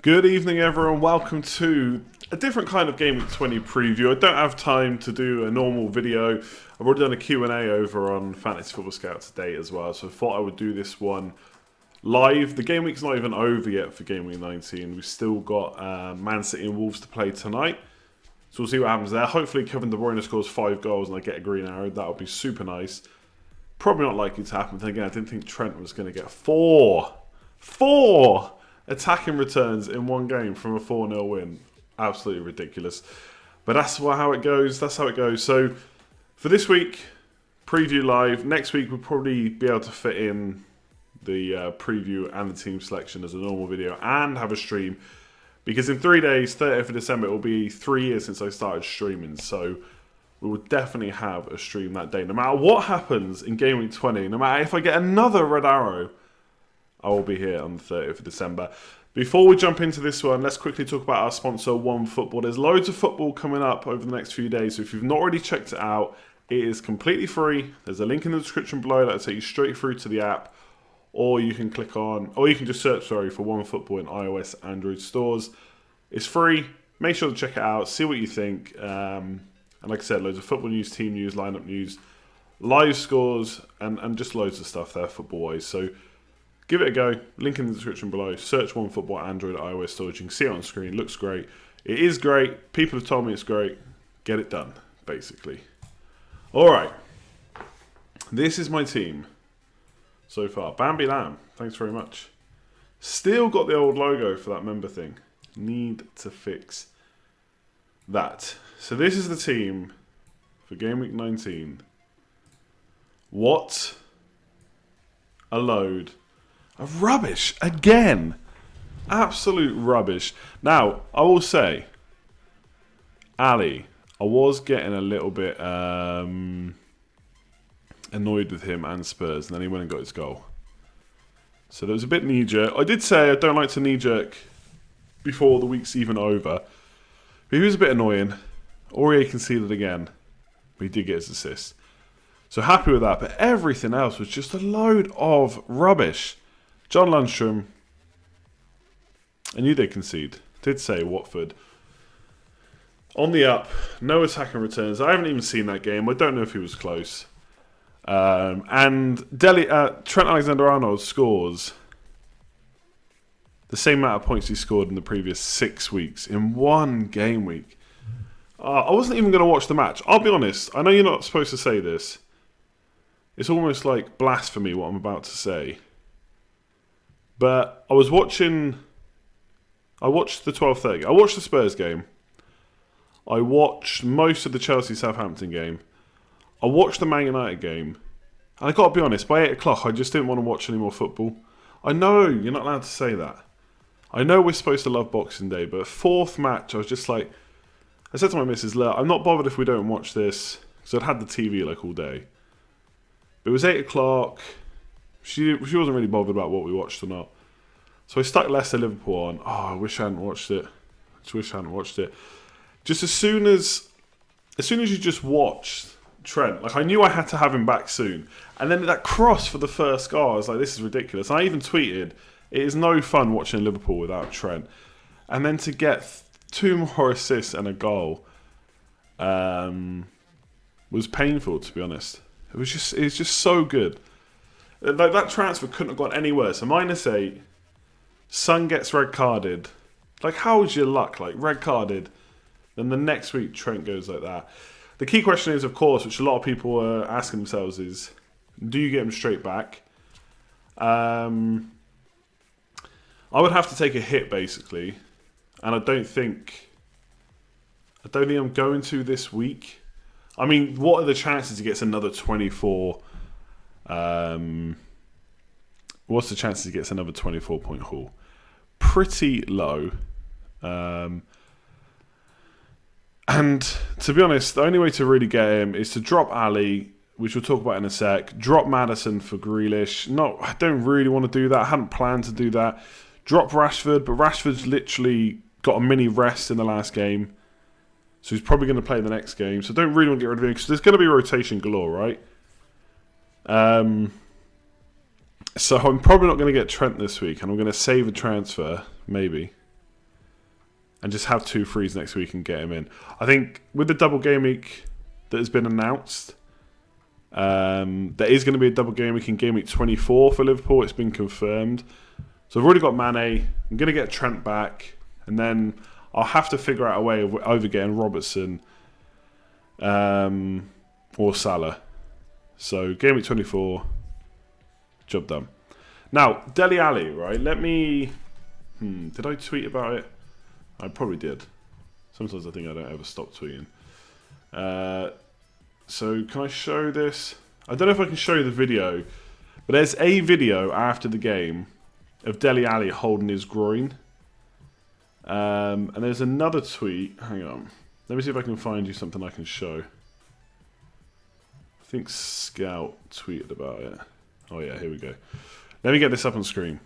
Good evening, everyone. Welcome to a different kind of Gameweek 20 preview. I don't have time to do a normal video. I've already done a Q&A over on Fantasy Football Scout today as well, so I thought I would do this one live. The game week's not even over yet for Game Week 19. We've still got Man City and Wolves to play tonight, so we'll see what happens there. Hopefully Kevin De Bruyne scores 5 goals and I get a green arrow. That would be super nice. Probably not likely to happen. Then again, I didn't think Trent was going to get four attacking returns in one game from a 4-0 win. Absolutely ridiculous. But that's how it goes. That's how it goes. So for this week, preview live. Next week, we'll probably be able to fit in the preview and the team selection as a normal video and have a stream. Because in 3 days, 30th of December, it will be 3 years since I started streaming. So we will definitely have a stream that day. No matter what happens in Game Week 20, no matter if I get another red arrow, I will be here on the 30th of December. Before we jump into this one, let's quickly talk about our sponsor, OneFootball. There's loads of football coming up over the next few days, so if you've not already checked it out, it is completely free. There's a link in the description below that will take you straight through to the app, or you can just search for OneFootball in iOS, Android stores. It's free. Make sure to check it out. See what you think. And like I said, loads of football news, team news, lineup news, live scores, and just loads of stuff there football-wise. So give it a go. Link in the description below. Search OneFootball, Android, iOS stores. You can see it on screen. It looks great. It is great. People have told me it's great. Get it done, basically. All right. This is my team so far. Bambi Lamb. Thanks very much. Still got the old logo for that member thing. Need to fix that. So this is the team for Game Week 19. What a load of rubbish again. Absolute rubbish. Now, I will say, Ali, I was getting a little bit annoyed with him and Spurs, and then he went and got his goal. So there was a bit knee-jerk. I did say I don't like to knee-jerk before the week's even over. But he was a bit annoying. Aurier conceded again, but he did get his assist. So happy with that, but everything else was just a load of rubbish. John Lundstrom, I knew they'd concede. Did say Watford. On the up, no attacking returns. I haven't even seen that game. I don't know if he was close. And Trent Alexander-Arnold scores the same amount of points he scored in the previous 6 weeks in one game week. I wasn't even going to watch the match. I'll be honest. I know you're not supposed to say this. It's almost like blasphemy what I'm about to say. But I watched the 12:30. I watched the Spurs game. I watched most of the Chelsea-Southampton game. I watched the Man United game. And I got to be honest, by 8 o'clock, I just didn't want to watch any more football. I know you're not allowed to say that. I know we're supposed to love Boxing Day, but fourth match, I was just like, I said to my missus, look, I'm not bothered if we don't watch this, because I'd had the TV like all day. It was 8 o'clock. She wasn't really bothered about what we watched or not. So I stuck Leicester-Liverpool on. Oh, I wish I hadn't watched it. Just as soon as you just watched Trent, like I knew I had to have him back soon. And then that cross for the first goal, I was like, this is ridiculous. And I even tweeted, it is no fun watching Liverpool without Trent. And then to get 2 more assists and a goal was painful, to be honest. It's just so good. Like that transfer couldn't have gone any worse. A -8. Son gets red carded. Like, how was your luck? Like, red carded. Then the next week, Trent goes like that. The key question is, of course, which a lot of people are asking themselves is, do you get him straight back? I would have to take a hit, basically. And I don't think I'm going to this week. I mean, what are the chances he gets another 24? What's the chances he gets another 24-point haul? Pretty low. And to be honest, the only way to really get him is to drop Ali, which we'll talk about in a sec. Drop Maddison for Grealish. No, I don't really want to do that. I hadn't planned to do that. Drop Rashford, but Rashford's literally got a mini rest in the last game. So he's probably going to play the next game. So I don't really want to get rid of him because there's going to be rotation galore, right? So I'm probably not going to get Trent this week, and I'm going to save a transfer, maybe. and just have 2 frees next week and get him in. I think with the double game week that has been announced, there is going to be a double game week in game week 24 for Liverpool. It's been confirmed. So I've already got Mane. I'm going to get Trent back, and then I'll have to figure out a way of either getting Robertson or Salah. So game week 24, job done. Now, Dele Alli, right? Let me... did I tweet about it? I probably did. Sometimes I think I don't ever stop tweeting. So can I show this? I don't know if I can show you the video, but there's a video after the game of Dele Alli holding his groin. And there's another tweet. Hang on. Let me see if I can find you something I can show. I think Scout tweeted about it. Oh yeah, here we go. Let me get this up on screen,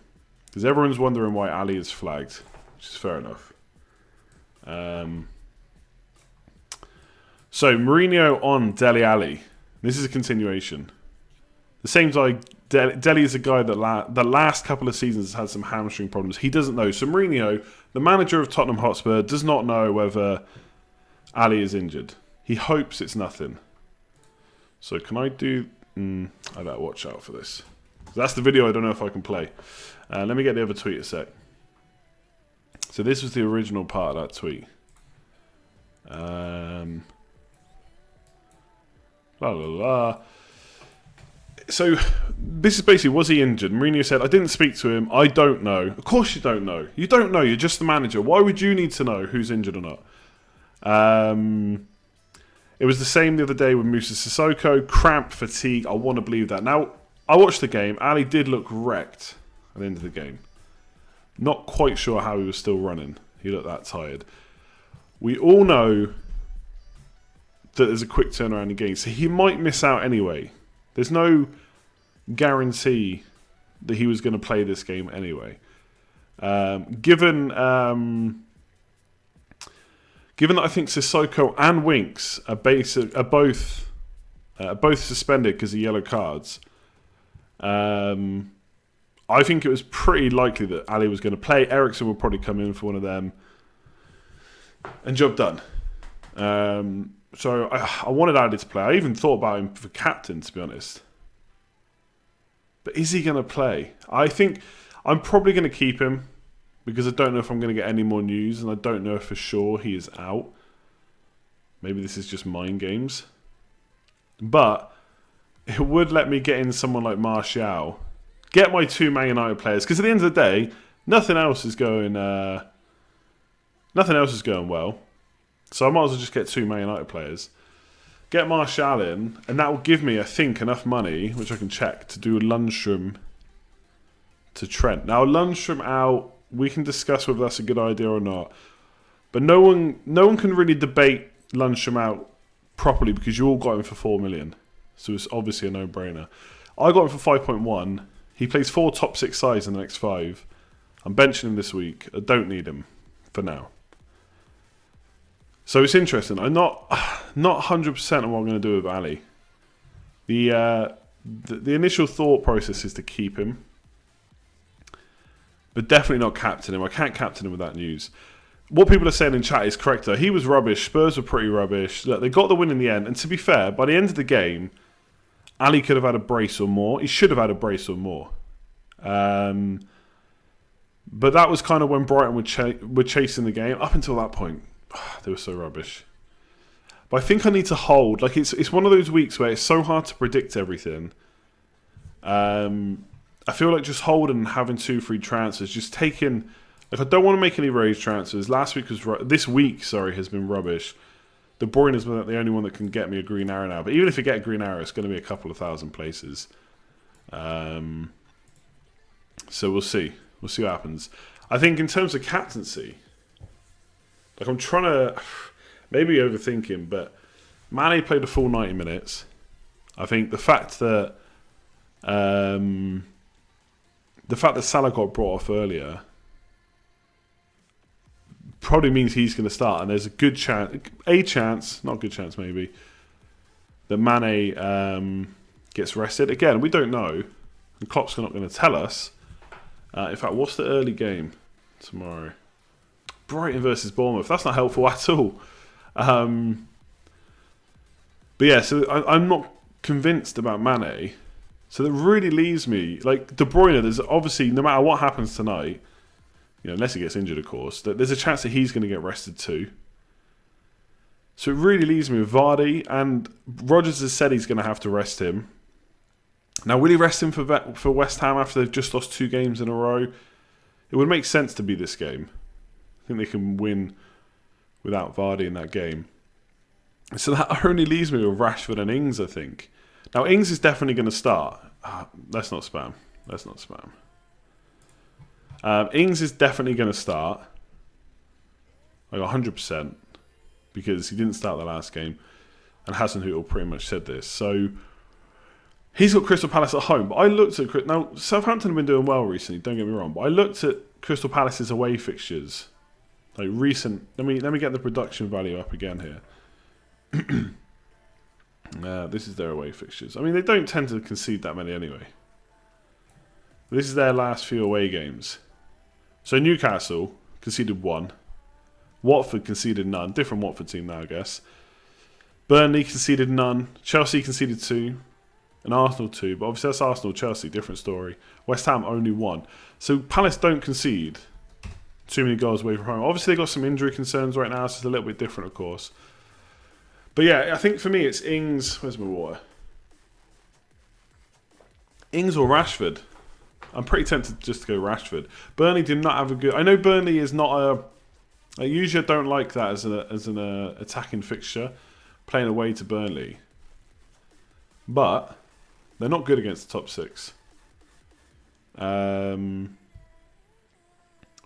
because everyone's wondering why Ali is flagged, which is fair enough. So Mourinho on Dele Alli. This is a continuation. The same guy. Dele is a guy that the last couple of seasons has had some hamstring problems. He doesn't know. So Mourinho, the manager of Tottenham Hotspur, does not know whether Ali is injured. He hopes it's nothing. So can I do... I better watch out for this. That's the video I don't know if I can play. Let me get the other tweet a sec. So this was the original part of that tweet. So this is basically, was he injured? Mourinho said, I didn't speak to him. I don't know. Of course you don't know. You don't know. You're just the manager. Why would you need to know who's injured or not? It was the same the other day with Moussa Sissoko. Cramp, fatigue. I want to believe that. Now, I watched the game. Ali did look wrecked at the end of the game. Not quite sure how he was still running. He looked that tired. We all know that there's a quick turnaround in games, so he might miss out anyway. There's no guarantee that he was going to play this game anyway. Given that I think Sissoko and Winks are both suspended because of yellow cards, I think it was pretty likely that Ali was going to play. Eriksen will probably come in for one of them, and job done. So I wanted Ali to play. I even thought about him for captain, to be honest. But is he going to play? I think I'm probably going to keep him, because I don't know if I'm going to get any more news, and I don't know if for sure he is out. Maybe this is just mind games. But it would let me get in someone like Martial, get my 2 Man United players, because at the end of the day, nothing else is going well. So I might as well just get 2 Man United players. Get Martial in, and that will give me, I think, enough money, which I can check, to do Lundstrom to Trent. Now, Lundstrom out, we can discuss whether that's a good idea or not. But no one can really debate Lundstrom out properly, because you all got him for 4 million. So it's obviously a no-brainer. I got him for 5.1. He plays 4 top 6 sides in the next 5. I'm benching him this week. I don't need him for now. So it's interesting. I'm not 100% on what I'm going to do with Ali. The initial thought process is to keep him, but definitely not captain him. I can't captain him with that news. What people are saying in chat is correct though. He was rubbish. Spurs were pretty rubbish. Look, they got the win in the end. And to be fair, by the end of the game, Ali could have had a brace or more. He should have had a brace or more. But that was kind of when Brighton were chasing the game. Up until that point, they were so rubbish. But I think I need to hold. Like it's one of those weeks where it's so hard to predict everything. I feel like just holding and having 2 free transfers, just taking. Like I don't want to make any raised transfers. This week has been rubbish. De Bruyne has been the only one that can get me a green arrow now. But even if you get a green arrow, it's going to be a couple of thousand places. So we'll see. We'll see what happens. I think in terms of captaincy, like I'm trying to maybe overthinking, but Mane played a full 90 minutes. I think the fact that Salah got brought off earlier probably means he's going to start, and there's a good chance, not a good chance maybe, that Mane gets rested. Again, we don't know, and Klopp's not going to tell us. In fact, what's the early game tomorrow? Brighton versus Bournemouth. That's not helpful at all. But yeah, so I'm not convinced about Mane. So that really leaves me, like, De Bruyne, there's obviously, no matter what happens tonight, unless he gets injured, of course, that there's a chance that he's going to get rested too. So it really leaves me with Vardy, and Rodgers has said he's going to have to rest him. Now, will he rest him for West Ham after they've just lost 2 games in a row? It would make sense to be this game. I think they can win without Vardy in that game. So that only leaves me with Rashford and Ings, I think. Now, Ings is definitely going to start. Let's not spam. Ings is definitely going to start. Like 100%. Because he didn't start the last game. And Hasenhüttl pretty much said this. So, he's got Crystal Palace at home. But I looked at... Now, Southampton have been doing well recently, don't get me wrong. But I looked at Crystal Palace's away fixtures. Like recent... Let me get the production value up again here. This is their away fixtures. I mean, they don't tend to concede that many anyway. This is their last few away games. So Newcastle conceded 1. Watford conceded none. Different Watford team now, I guess. Burnley conceded none. Chelsea conceded 2. And Arsenal 2. But obviously that's Arsenal-Chelsea, different story. West Ham only 1. So Palace don't concede too many goals away from home. Obviously they've got some injury concerns right now, so it's a little bit different, of course. But yeah, I think for me it's Ings... Where's my water? Ings or Rashford. I'm pretty tempted just to go Rashford. Burnley did not have a good... I know Burnley is not a... Usually I don't like that as an attacking fixture, playing away to Burnley. But they're not good against the top 6. But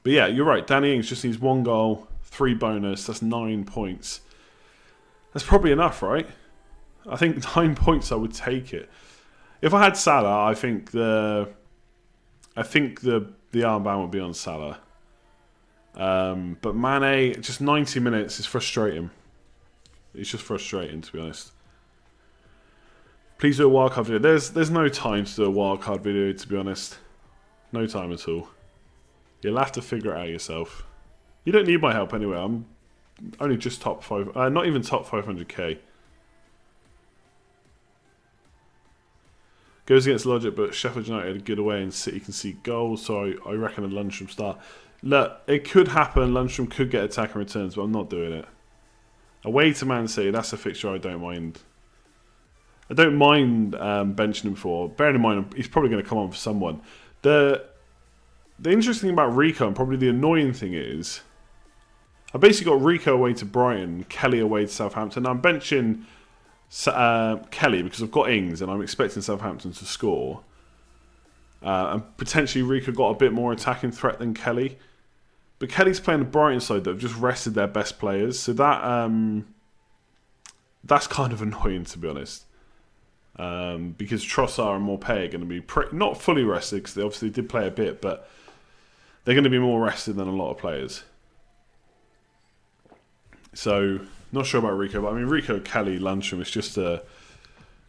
yeah, you're right. Danny Ings just needs 1 goal, 3 bonus. That's 9 points. That's probably enough, right? I think 9 points, I would take it. If I had Salah, I think the armband would be on Salah. But Mane, just 90 minutes is frustrating. It's just frustrating, to be honest. Please do a wildcard video. There's no time to do a wildcard video, to be honest. No time at all. You'll have to figure it out yourself. You don't need my help anyway. I'm only just top 5... not even top 500k. Goes against logic, but Sheffield United had a good away and City can see goals, so I reckon a Lundstram start. Look, it could happen. Lundstram could get attacking returns, but I'm not doing it. Away to Man City, that's a fixture I don't mind. I don't mind benching him for. Bearing in mind, he's probably going to come on for someone. The interesting thing about Rico, and probably the annoying thing is, I basically got Rico away to Brighton, Kelly away to Southampton. Now I'm benching Kelly because I've got Ings and I'm expecting Southampton to score. And potentially Rico got a bit more attacking threat than Kelly. But Kelly's playing the Brighton side that have just rested their best players. So that's kind of annoying, to be honest. Because Trossard and Morpay are going to be not fully rested, because they obviously did play a bit, but they're going to be more rested than a lot of players. So, not sure about Rico, but I mean Rico, Kelly, Lundstram, it's just a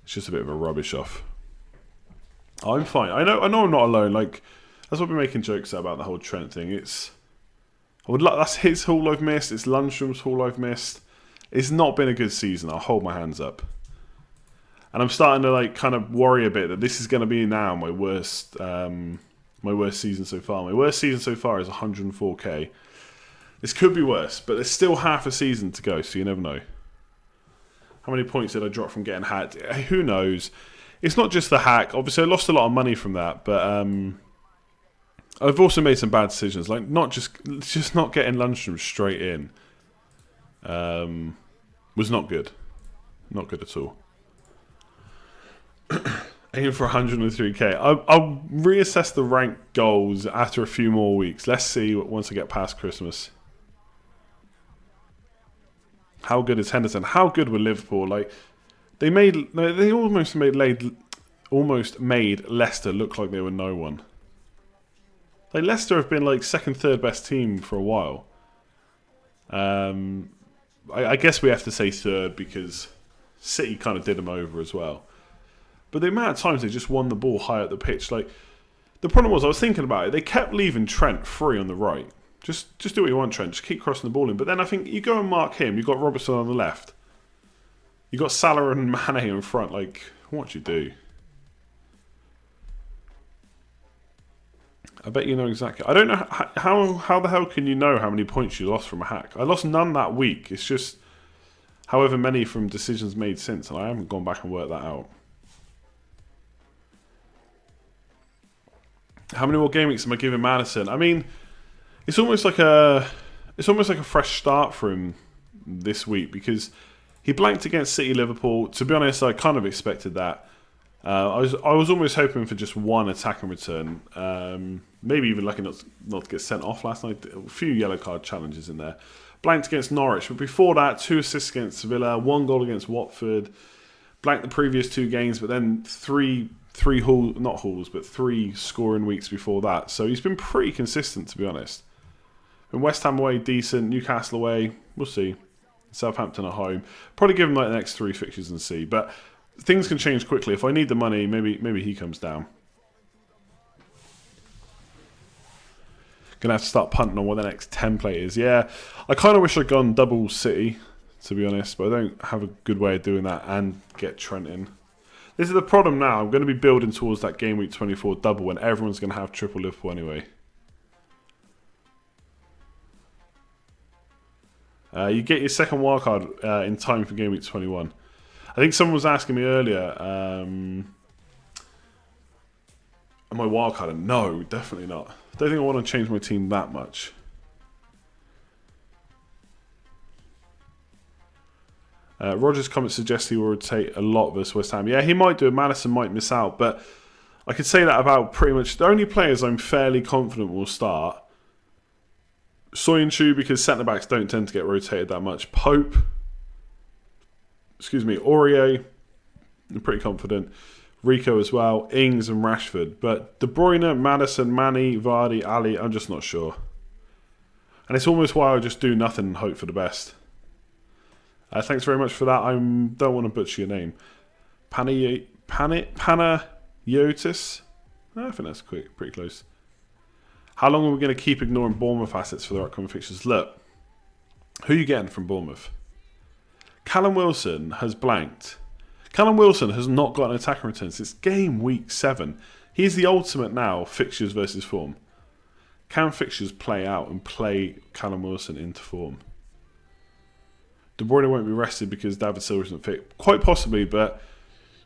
bit of a rubbish off. I'm fine. I know I'm not alone. Like, that's what we're making jokes about the whole Trent thing. That's his haul I've missed. It's Lundstram's haul I've missed. It's not been a good season. I'll hold my hands up. And I'm starting to kind of worry a bit that this is going to be now my worst season so far. My worst season so far is 104k. This could be worse, but there's still half a season to go, so you never know. How many points did I drop from getting hacked? Who knows? It's not just the hack. Obviously, I lost a lot of money from that, but I've also made some bad decisions, like just not getting Lundstram straight in. Was not good. Not good at all. Aim for 103k. I'll reassess the rank goals after a few more weeks. Let's see once I get past Christmas. How good is Henderson? How good were Liverpool? They almost made Leicester look like they were no one. Leicester have been second, third best team for a while. I guess we have to say third because City kind of did them over as well. But the amount of times they just won the ball high up the pitch, the problem was, I was thinking about it, they kept leaving Trent free on the right. Just do what you want, Trent. Just keep crossing the ball in. But then I think you go and mark him. You've got Robertson on the left. You've got Salah and Mane in front. Like, what do you do? I bet you know exactly. I don't know how the hell can you know how many points you lost from a hack? I lost none that week. It's just however many from decisions made since, and I haven't gone back and worked that out. How many more game weeks am I giving Maddison? I mean, it's almost like a fresh start for him this week because he blanked against City Liverpool. To be honest, I kind of expected that. I was almost hoping for just one attacking return. Maybe even lucky not to get sent off last night. A few yellow card challenges in there. Blanked against Norwich, but before that, 2 assists against Sevilla, 1 goal against Watford. Blanked the previous 2 games, but then three scoring weeks before that. So he's been pretty consistent, to be honest. And West Ham away, decent. Newcastle away, we'll see. Southampton at home. Probably give him like the next 3 fixtures and see. But things can change quickly. If I need the money, maybe he comes down. Gonna have to start punting on what the next template is. Yeah, I kind of wish I'd gone double City, to be honest, but I don't have a good way of doing that and get Trent in. This is the problem now. I'm going to be building towards that game week 24 double when everyone's going to have triple Liverpool anyway. You get your second wildcard in time for game week 21. I think someone was asking me earlier, am I wildcarding? No, definitely not. I don't think I want to change my team that much. Roger's comment suggests he will rotate a lot versus West Ham. Yeah, he might do it. Maddison might miss out, but I could say that about pretty much the only players I'm fairly confident will start. Soyuncu, because centre-backs don't tend to get rotated that much. Pope, Aurier, I'm pretty confident. Rico as well, Ings and Rashford. But De Bruyne, Maddison, Mane, Vardy, Ali, I'm just not sure. And it's almost why I just do nothing and hope for the best. Thanks very much for that. I don't want to butcher your name. Panayotis? I think that's pretty close. How long are we going to keep ignoring Bournemouth assets for their upcoming fixtures? Look, who are you getting from Bournemouth? Callum Wilson has blanked. Callum Wilson has not got an attacking return since game week 7. He's the ultimate now fixtures versus form. Can fixtures play out and play Callum Wilson into form? De Bruyne won't be rested because David Silva isn't fit. Quite possibly, but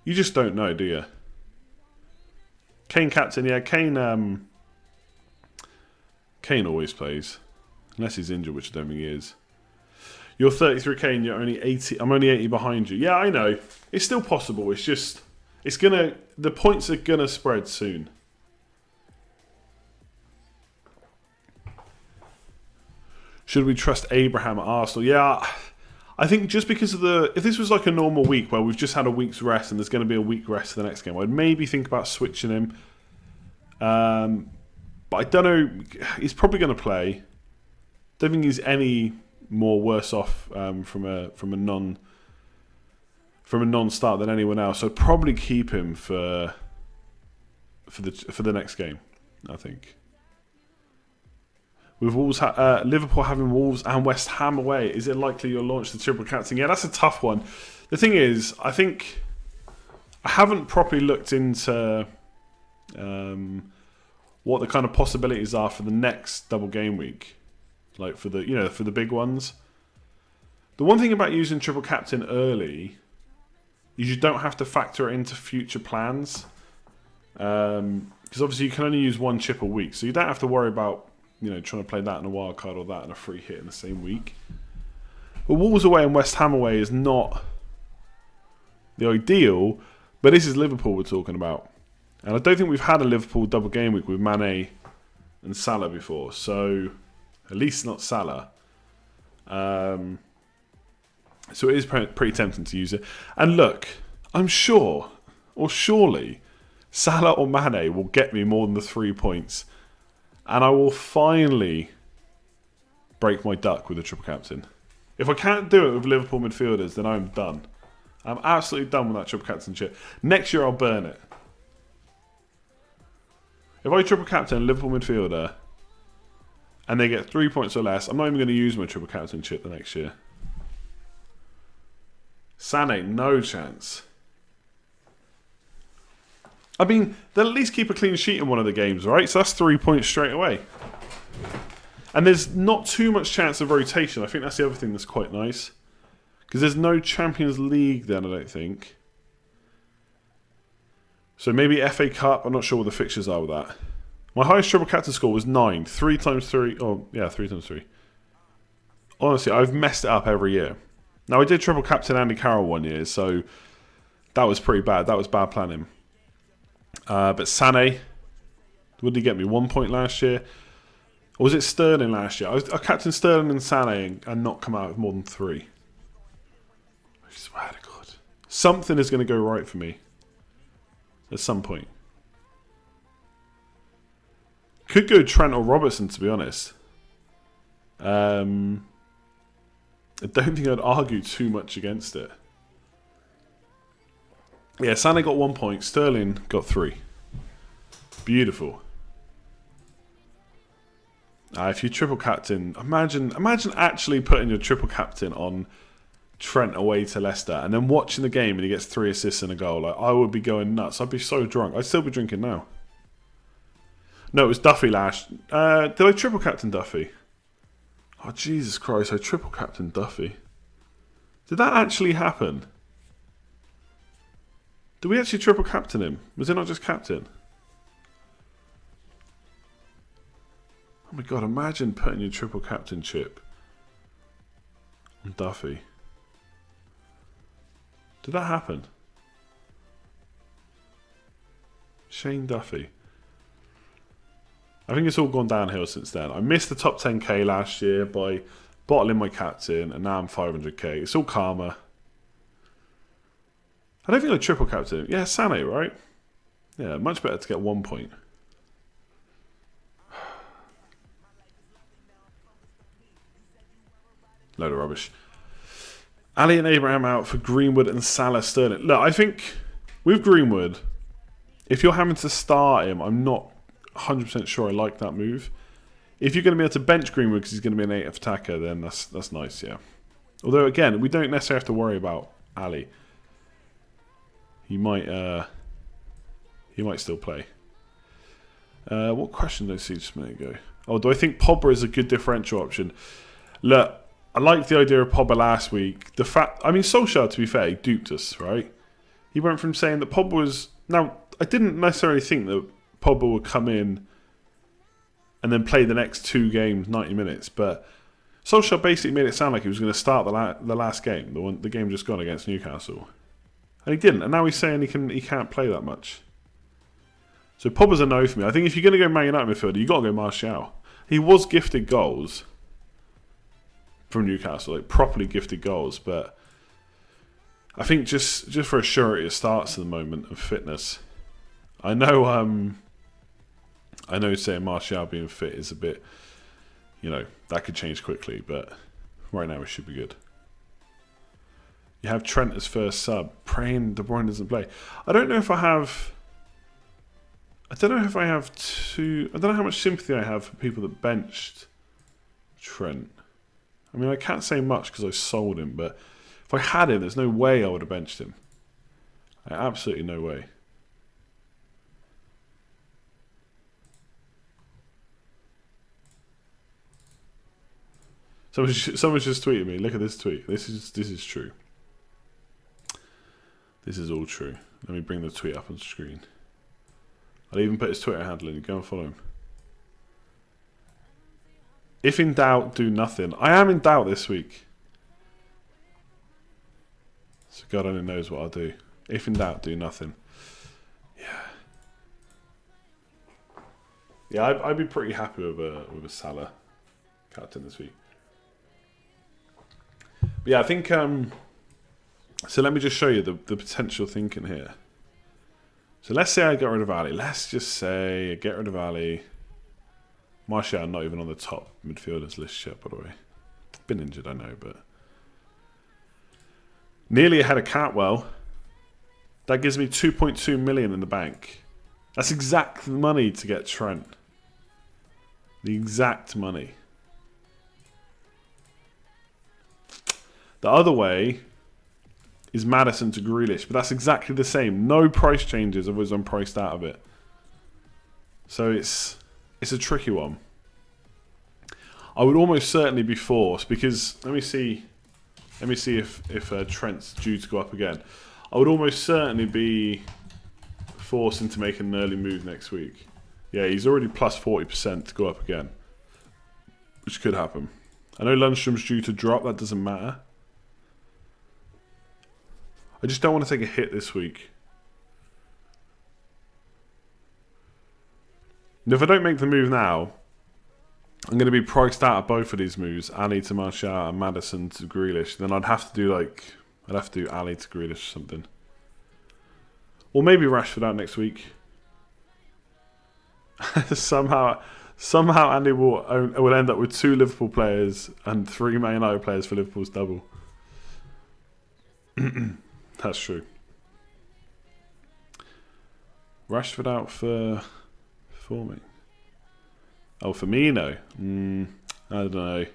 you just don't know, do you? Kane captain, yeah. Kane always plays. Unless he's injured, which I don't think he is. You're 33k and you're only 80. I'm only 80 behind you. Yeah, I know. It's still possible. It's just... the points are going to spread soon. Should we trust Abraham at Arsenal? Yeah... I think just because of if this was like a normal week where we've just had a week's rest and there's going to be a week rest for the next game, I'd maybe think about switching him. But I don't know. He's probably going to play. Don't think he's any more worse off from a non-start than anyone else. So I'd probably keep him for the next game, I think. With Liverpool having Wolves and West Ham away, is it likely you'll launch the triple captain? Yeah, that's a tough one. The thing is, I think I haven't properly looked into what the kind of possibilities are for the next double game week, like for the big ones. The one thing about using triple captain early is you don't have to factor it into future plans, because obviously you can only use one chip a week, so you don't have to worry about trying to play that in a wild card or that in a free hit in the same week. But Wolves away and West Ham away is not the ideal, but this is Liverpool we're talking about. And I don't think we've had a Liverpool double game week with Mane and Salah before, so at least not Salah. So it is pretty tempting to use it. And look, I'm sure, or surely, Salah or Mane will get me more than the 3 points. And I will finally break my duck with a triple captain. If I can't do it with Liverpool midfielders, then I'm done. I'm absolutely done with that triple captain shit. Next year I'll burn it. If I triple captain a Liverpool midfielder and they get 3 points or less, I'm not even going to use my triple captainship the next year. Sané, no chance. I mean, they'll at least keep a clean sheet in one of the games, right? So that's 3 points straight away. And there's not too much chance of rotation. I think that's the other thing that's quite nice. Because there's no Champions League then, I don't think. So maybe FA Cup. I'm not sure what the fixtures are with that. My highest triple captain score was 9. 3 times 3. Oh, yeah, 3 times 3. Honestly, I've messed it up every year. Now, I did triple captain Andy Carroll one year, so that was pretty bad. That was bad planning. But Sané, what did he get me? 1 point last year? Or was it Sterling last year? I captained Sterling and Sané and not come out with more than 3. I swear to God. Something is going to go right for me at some point. Could go Trent or Robertson, to be honest. I don't think I'd argue too much against it. Yeah, Sané got 1 point. Sterling got 3. Beautiful. If you triple captain, imagine actually putting your triple captain on Trent away to Leicester and then watching the game and he gets 3 assists and a goal. Like, I would be going nuts. I'd be so drunk. I'd still be drinking now. No, it was Duffy last. Did I triple captain Duffy? Oh, Jesus Christ, I triple captain Duffy. Did that actually happen? Did we actually triple captain him? Was it not just captain? Oh my God, imagine putting your triple captainship on Duffy. Did that happen? Shane Duffy. I think it's all gone downhill since then. I missed the top 10k last year by bottling my captain, and now I'm 500k. It's all karma. I don't think I triple captain. Yeah, Sané, right? Yeah, much better to get 1 point. Load of rubbish. Ali and Abraham out for Greenwood and Salah Sterling. Look, I think with Greenwood, if you're having to start him, I'm not 100% sure I like that move. If you're going to be able to bench Greenwood because he's going to be an 8th attacker, then that's nice, yeah. Although, again, we don't necessarily have to worry about Ali. He might still play. What question did I see just a minute ago? Oh, do I think Pogba is a good differential option? Look, I liked the idea of Pogba last week. Solskjaer, to be fair, he duped us, right? He went from saying that Pogba was... Now, I didn't necessarily think that Pogba would come in and then play the next 2 games, 90 minutes, but Solskjaer basically made it sound like he was going to start the last game, the game just gone against Newcastle. And he didn't, and now he's saying he can't play that much. So Pogba's a no for me. I think if you're going to go Man United midfielder, you've got to go Martial. He was gifted goals from Newcastle, like properly gifted goals, but I think just for a surety of starts at the moment of fitness. I know saying Martial being fit is a bit, that could change quickly, but right now it should be good. You have Trent as first sub, praying De Bruyne doesn't play. I don't know how much sympathy I have for people that benched Trent. I mean, I can't say much because I sold him, but if I had him, there's no way I would have benched him. Absolutely no way. Someone's just tweeted me. Look at this tweet. This is true. This is all true. Let me bring the tweet up on the screen. I'll even put his Twitter handle in. Go and follow him. If in doubt, do nothing. I am in doubt this week. So God only knows what I'll do. If in doubt, do nothing. Yeah, I'd be pretty happy with a Salah captain this week. But yeah, I think... so let me just show you the potential thinking here. So let's say I get rid of Ali. Let's just say I get rid of Ali. Martial not even on the top midfielders list yet, by the way. Been injured, I know, but... Nearly ahead of Catwell. That gives me 2.2 million in the bank. That's exact money to get Trent. The exact money. The other way is Maddison to Grealish, but that's exactly the same. No price changes, otherwise I'm priced out of it. So it's a tricky one. I would almost certainly be forced, because let me see if Trent's due to go up again. I would almost certainly be forced into making an early move next week. Yeah, he's already plus 40% to go up again, which could happen. I know Lundstrom's due to drop, that doesn't matter. I just don't want to take a hit this week. And if I don't make the move now, I'm going to be priced out of both of these moves, Ali to Martial and Maddison to Grealish. Then I'd have to do Ali to Grealish or something. Or maybe Rashford out next week. somehow Andy will end up with 2 Liverpool players and 3 Man United players for Liverpool's double. That's true. Rashford out for me. Oh, Firmino. I don't know.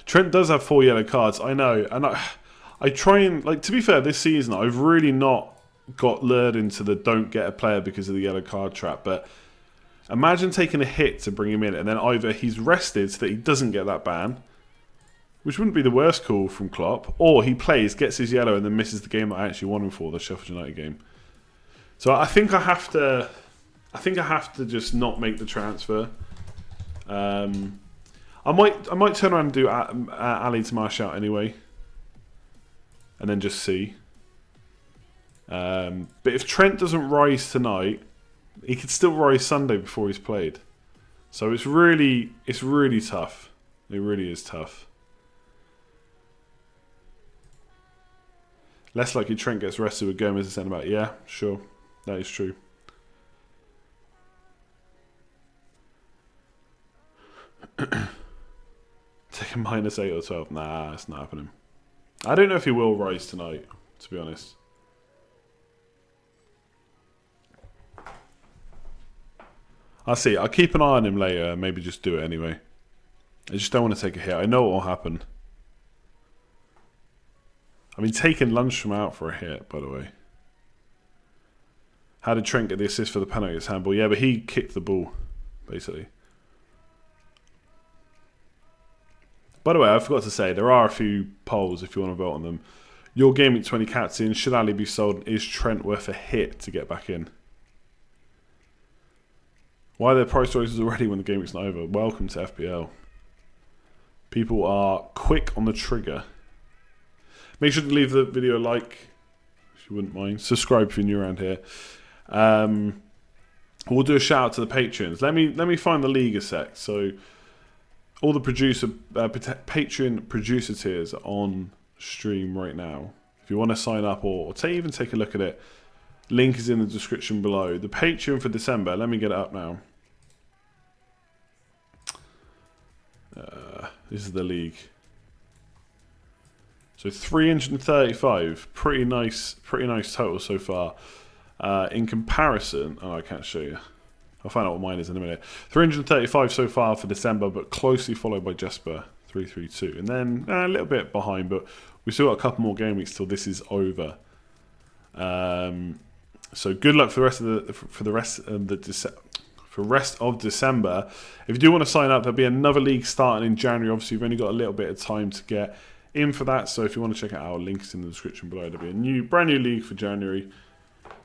Trent does have 4 yellow cards. I know, and I try and to be fair, this season I've really not got lured into the don't get a player because of the yellow card trap. But imagine taking a hit to bring him in, and then either he's rested so that he doesn't get that ban, which wouldn't be the worst call from Klopp, or he plays, gets his yellow, and then misses the game that I actually won him for, the Sheffield United game. So I think I have to just not make the transfer. I might turn around and do Ali to Martial anyway, and then just see. But if Trent doesn't rise tonight, he could still rise Sunday before he's played. So it's really tough. It really is tough. Less likely Trent gets rested with Gomez and centre back. Yeah, sure, that is true. Take a -8 or 12. Nah, it's not happening. I don't know if he will rise tonight, to be honest. I'll see. I'll keep an eye on him later. Maybe just do it anyway. I just don't want to take a hit. I know what will happen. I mean, taking Lundstrom out for a hit, by the way. How did Trent get the assist for the penalty? It's handball. Yeah, but he kicked the ball, basically. By the way, I forgot to say, there are a few polls if you want to vote on them. Your Gameweek 20 captain, should Ali be sold? Is Trent worth a hit to get back in? Why are there price choices already when the game week's not over? Welcome to FPL. People are quick on the trigger. Make sure to leave the video a like, if you wouldn't mind. Subscribe if you're new around here. We'll do a shout out to the patrons. Let me find the league a sec. So all the Patreon producer tiers are on stream right now. If you want to sign up or even take a look at it, link is in the description below. The Patreon for December, let me get it up now. This is the league. So 335, pretty nice total so far. In comparison, I can't show you. I'll find out what mine is in a minute. 335 so far for December, but closely followed by Jesper 332, and then a little bit behind, but we still got a couple more game weeks till this is over. So good luck for the rest of December. If you do want to sign up, there'll be another league starting in January. Obviously, you've only got a little bit of time to get in for that. So if you want to check out our links in the description below, there'll be a brand new league for January,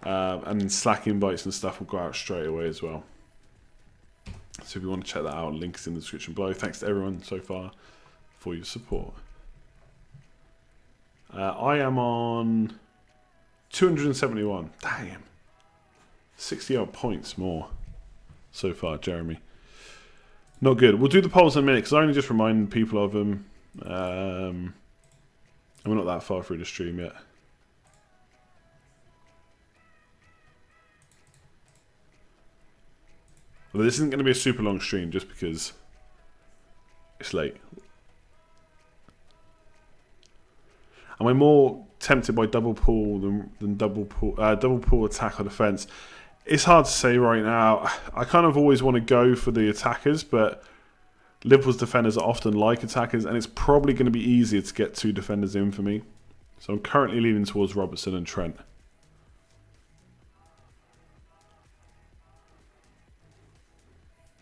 and then Slack invites and stuff will go out straight away as well. So if you want to check that out, links in the description below. Thanks to everyone so far for your support. I am on 271. Damn. 60 odd points more so far, Jeremy. Not good. We'll do the polls in a minute because I only just remind people of them. And we're not that far through the stream yet. Well, this isn't going to be a super long stream just because it's late. Am I more tempted by double pull than double pull attack or defense? It's hard to say right now. I kind of always want to go for the attackers, but Liverpool's defenders are often like attackers, and it's probably going to be easier to get 2 defenders in for me. So I'm currently leaning towards Robertson and Trent.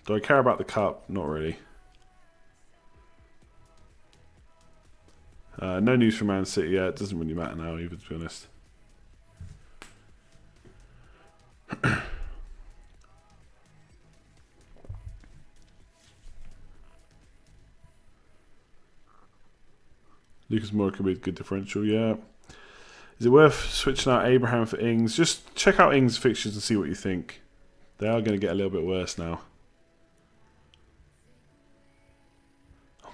Do I care about the cup? Not really. No news from Man City yet. It doesn't really matter now either, to be honest. Lucas Moura could be a good differential, yeah. Is it worth switching out Abraham for Ings? Just check out Ings' fixtures and see what you think. They are going to get a little bit worse now.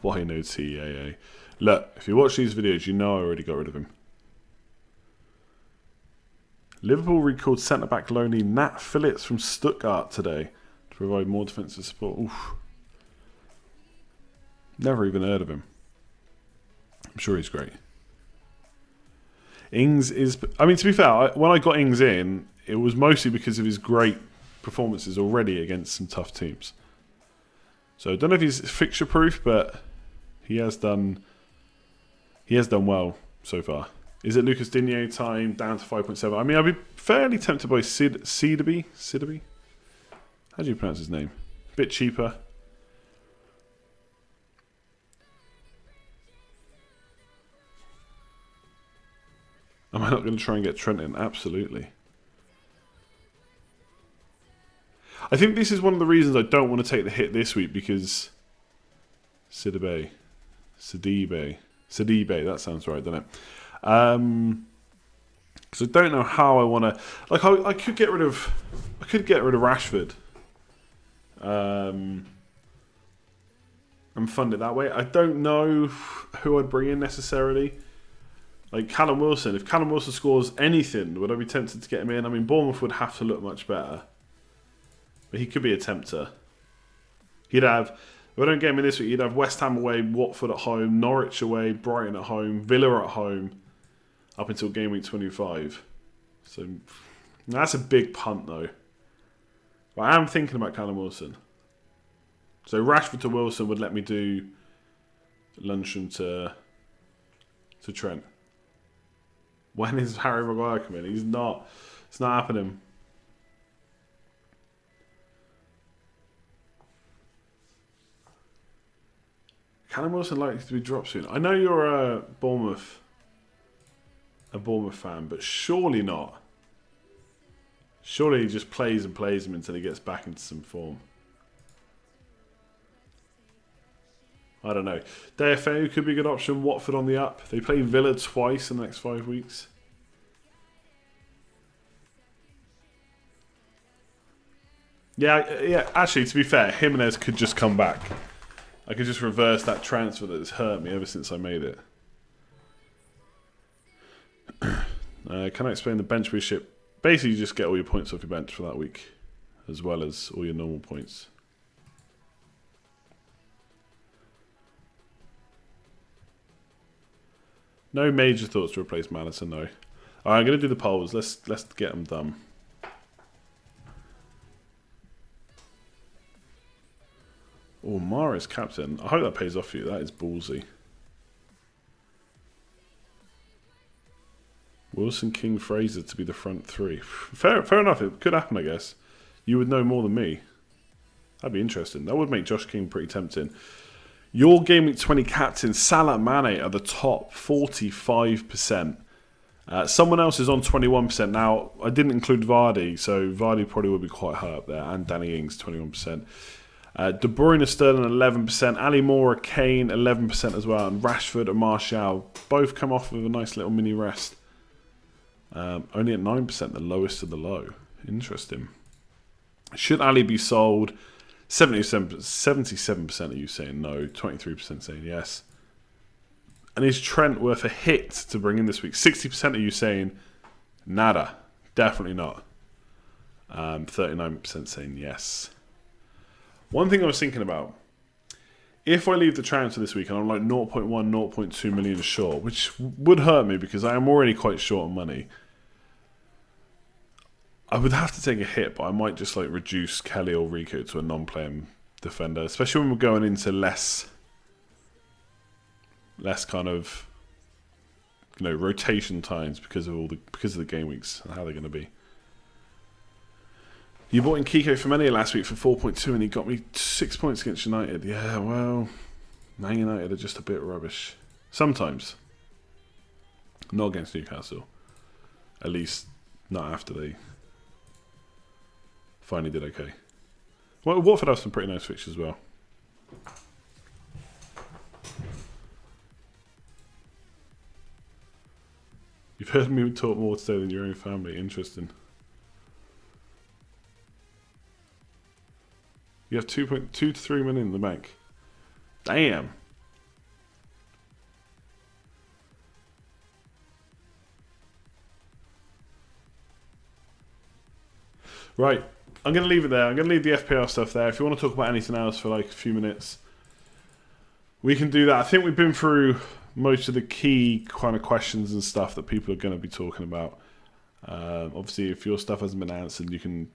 Why no TAA? Look, if you watch these videos, you know I already got rid of him. Liverpool recalled centre-back loanee Nat Phillips from Stuttgart today to provide more defensive support. Oof. Never even heard of him. I'm sure he's great. Ings is... I mean, to be fair, when I got Ings in, it was mostly because of his great performances already against some tough teams. So I don't know if he's fixture-proof, but he has done well so far. Is it Lucas Digne time down to 5.7? I mean, I'd be fairly tempted by Sidibe. Sidibe? How do you pronounce his name? A bit cheaper. Am I not going to try and get Trent in? Absolutely. I think this is one of the reasons I don't want to take the hit this week, because Sidibe, that sounds right, doesn't it? Because I don't know how I want to. Like, I could get rid of Rashford, and fund it that way. I don't know who I'd bring in necessarily. Like Callum Wilson. If Callum Wilson scores anything, would I be tempted to get him in? I mean, Bournemouth would have to look much better. But he could be a tempter. He'd have, if I don't get him in this week, he'd have West Ham away, Watford at home, Norwich away, Brighton at home, Villa at home, up until Gameweek 25. So that's a big punt, though. But I am thinking about Callum Wilson. So Rashford to Wilson would let me do Lundstram to Trent. When is Harry Maguire coming? He's not. It's not happening. Callum Wilson likely to be dropped soon. I know you're a Bournemouth fan, but surely not. Surely he just plays him until he gets back into some form. I don't know. DFA could be a good option. Watford on the up. They play Villa twice in the next 5 weeks. Yeah. Actually, to be fair, Jimenez could just come back. I could just reverse that transfer that has hurt me ever since I made it. Can I explain the bench bishop? Basically, you just get all your points off your bench for that week, as well as all your normal points. No major thoughts to replace Madison, though. Alright, I'm going to do the polls. Let's get them done. Oh, Mara's captain. I hope that pays off for you. That is ballsy. Wilson, King, Fraser to be the front three. Fair enough. It could happen, I guess. You would know more than me. That'd be interesting. That would make Josh King pretty tempting. Your Gameweek 20 captain, Salah Mane, at the top, 45%. Someone else is on 21%. Now, I didn't include Vardy, so Vardy probably would be quite high up there. And Danny Ings, 21%. De Bruyne, Sterling, 11%. Ali Moore, Kane, 11% as well. And Rashford and Martial both come off with a nice little mini rest. Only at 9%, the lowest of the low. Interesting. Should Ali be sold? 77% of you saying no, 23% saying yes. And is Trent worth a hit to bring in this week? 60% of you saying nada, definitely not. 39% saying yes. One thing I was thinking about, if I leave the transfer this week and I'm like 0.1, 0.2 million short, which would hurt me because I am already quite short on money, I would have to take a hit, but I might just like reduce Kelly or Rico to a non-playing defender, especially when we're going into less kind of rotation times because of the game weeks and how they're going to be. You bought in Kiko Femenia last week for 4.2 and he got me 6 points against United. Yeah, well, Man United are just a bit rubbish sometimes. Not against Newcastle, at least not after they finally did okay. Well, Watford have some pretty nice fixtures as well. You've heard me talk more today than your own family. Interesting. You have 2.2 to 3 million in the bank. Damn. Right. I'm going to leave it there. I'm going to leave the FPL stuff there. If you want to talk about anything else for like a few minutes, we can do that. I think we've been through most of the key kind of questions and stuff that people are going to be talking about. Obviously, if your stuff hasn't been answered, you can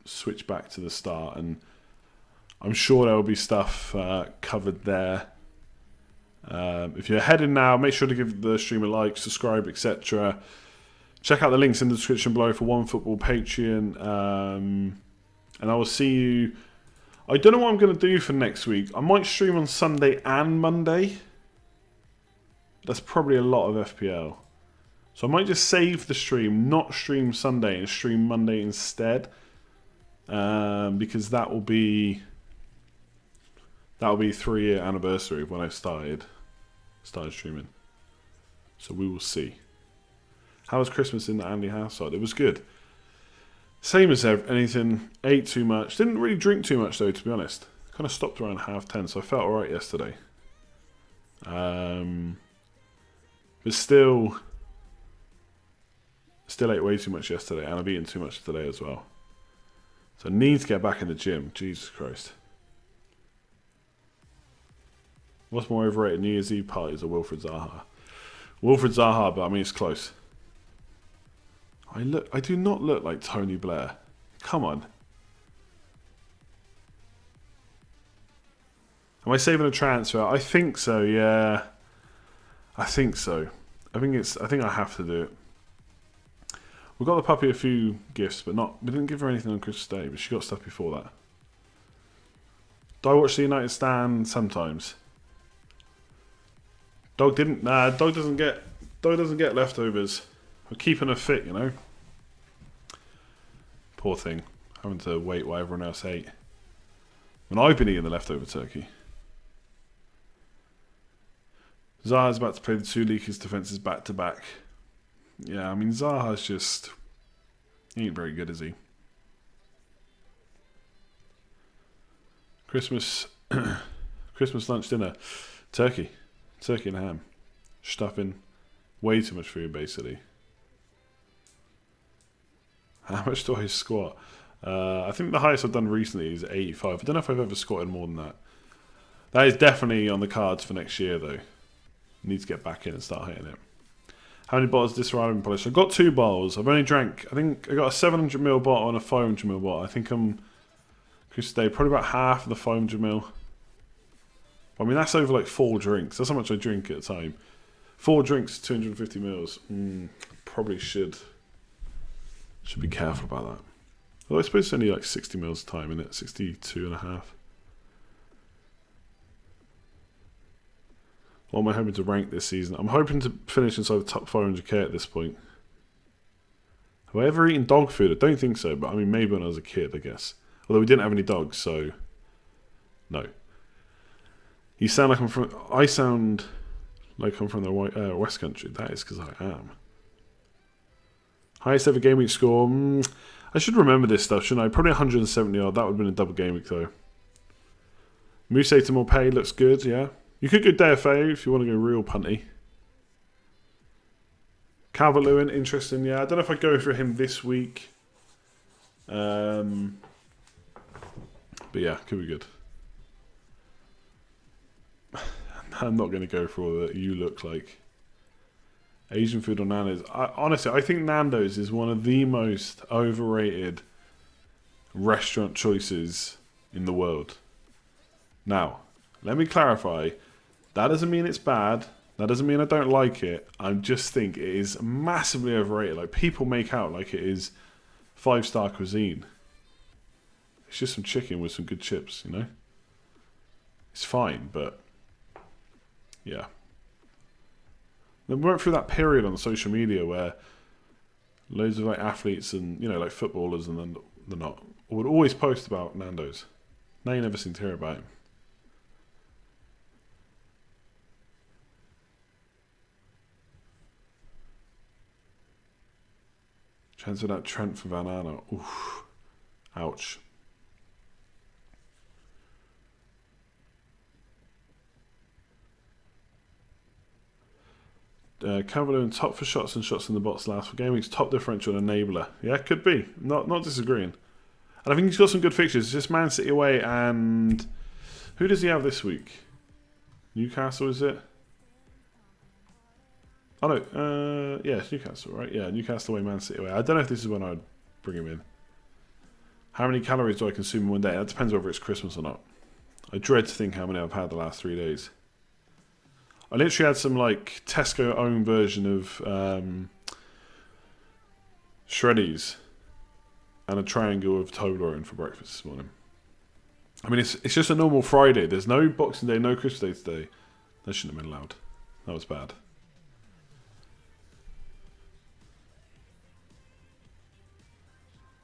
switch back to the start, and I'm sure there will be stuff covered there. If you're heading now, make sure to give the stream a like, subscribe, etc. Check out the links in the description below for OneFootball Patreon. And I will see you. I don't know what I'm going to do for next week. I might stream on Sunday and Monday. That's probably a lot of FPL. So I might just save the stream, not stream Sunday, and stream Monday instead. Because that will be 3-year anniversary of when I started streaming. So we will see. How was Christmas in the Andy household? It was good. Same as anything. Ate too much. Didn't really drink too much though, to be honest. Kind of stopped around 10:30, so I felt alright yesterday. But still ate way too much yesterday, and I've eaten too much today as well. So I need to get back in the gym. Jesus Christ. What's more overrated, New Year's Eve parties or Wilfred Zaha? Wilfred Zaha, but I mean it's close. I do not look like Tony Blair. Come on. Am I saving a transfer? I think so, yeah. I think so. I think I have to do it. We got the puppy a few gifts, but we didn't give her anything on Christmas Day, but she got stuff before that. Do I watch the United stand? Sometimes. Dog doesn't get leftovers. We're keeping her fit, you know. Poor thing. Having to wait while everyone else ate. When I've been eating the leftover turkey. Zaha's about to play the two leakers defences back to back. Yeah, I mean Zaha's just... He ain't very good, is he? Christmas lunch dinner. Turkey and ham. Stuffing. Way too much food, basically. How much do I squat? I think the highest I've done recently is 85. I don't know if I've ever squatted more than that. That is definitely on the cards for next year, though. Need to get back in and start hitting it. How many bottles of Disraeli polish? I've got 2 bottles. I've only drank... I think I got a 700ml bottle and a 500ml bottle. I think I'm... Christmas Day, probably about half of the 500ml. I mean, that's over like 4 drinks. That's how much I drink at a time. 4 drinks, 250 mils. Probably should be careful about that. Although I suppose it's only like 60 mils a time, isn't it? 62 and a half. What am I hoping to rank this season? I'm hoping to finish inside the top 500k at this point. Have I ever eaten dog food? I don't think so, but I mean, maybe when I was a kid, I guess. Although we didn't have any dogs, so... No. I sound like I'm from the West Country. That is because I am. Highest ever game week score. I should remember this stuff, shouldn't I? Probably 170 odd. That would have been a double game week, though. Muse to Morpay looks good, yeah. You could go DFA if you want to go real punty. Calvert-Lewin, interesting, yeah. I don't know if I'd go for him this week. But yeah, could be good. I'm not going to go for all that you look like. Asian food or Nando's. Honestly, I think Nando's is one of the most overrated restaurant choices in the world. Now, let me clarify. That doesn't mean it's bad. That doesn't mean I don't like it. I just think it is massively overrated. Like, people make out like it is 5-star cuisine. It's just some chicken with some good chips, you know? It's fine, but yeah. Then we went through that period on social media where loads of like athletes and, you know, like footballers and then they're not would always post about Nando's. Now you never seem to hear about him. Transferred out Trent for Van Arno. Oof. Ouch. Calvert-Lewin top for shots and shots in the box last for Gameweek's top differential enabler. Yeah, could be. Not disagreeing. And I think he's got some good fixtures. It's just Man City away and... Who does he have this week? Newcastle, is it? Oh no, yeah, it's Newcastle, right? Yeah, Newcastle away, Man City away. I don't know if this is when I'd bring him in. How many calories do I consume in one day? That depends whether it's Christmas or not. I dread to think how many I've had the last 3 days. I literally had some like Tesco own version of Shreddies and a triangle of Toblerone for breakfast this morning. I mean, it's just a normal Friday. There's no Boxing Day, no Christmas Day today. That shouldn't have been allowed. That was bad.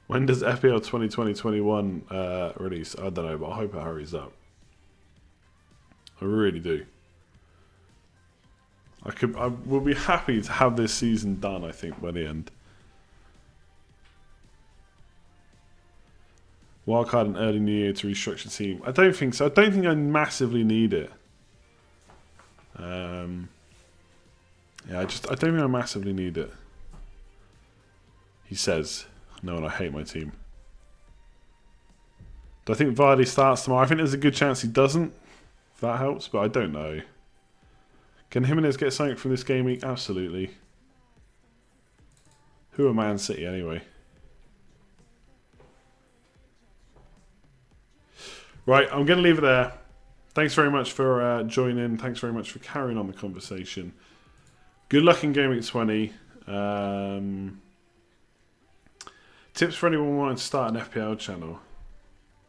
When does FPL 2020-21 release? I don't know, but I hope it hurries up. I really do. I will be happy to have this season done, I think, by the end. Wildcard and early New Year to restructure the team. I don't think so. I don't think I massively need it. Yeah, I don't think I massively need it. He says, no, and I hate my team. Do I think Vardy starts tomorrow? I think there's a good chance he doesn't. If that helps, but I don't know. Can Jimenez get something from this game week? Absolutely. Who are Man City anyway? Right, I'm going to leave it there. Thanks very much for joining. Thanks very much for carrying on the conversation. Good luck in Game Week 20. Tips for anyone wanting to start an FPL channel.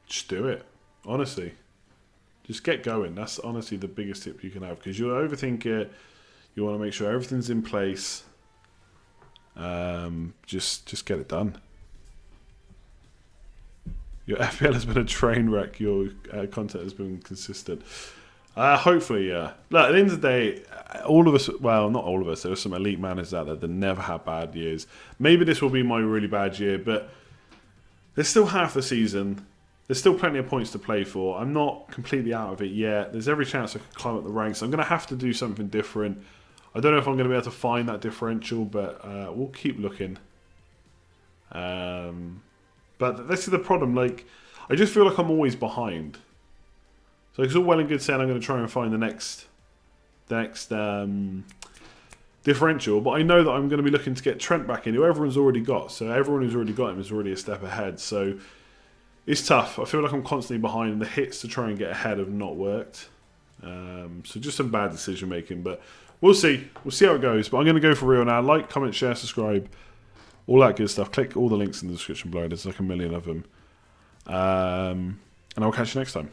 Just do it. Honestly. Just get going. That's honestly the biggest tip you can have. Because you'll overthink it. You want to make sure everything's in place. Just get it done. Your FPL has been a train wreck. Your content has been consistent. Hopefully, yeah. Look, at the end of the day, all of us, well, not all of us, there are some elite managers out there that never had bad years. Maybe this will be my really bad year, but there's still half the season. There's still plenty of points to play for. I'm not completely out of it yet. There's every chance I could climb up the ranks. I'm going to have to do something different. I don't know if I'm going to be able to find that differential, but we'll keep looking. But this is the problem. Like, I just feel like I'm always behind. So it's all well and good saying I'm going to try and find the next differential, but I know that I'm going to be looking to get Trent back in, who everyone's already got. So everyone who's already got him is already a step ahead. So it's tough. I feel like I'm constantly behind, and the hits to try and get ahead have not worked. So just some bad decision making, but we'll see. We'll see how it goes. But I'm going to go for real now. Like, comment, share, subscribe, all that good stuff. Click all the links in the description below. There's like a million of them. And I'll catch you next time.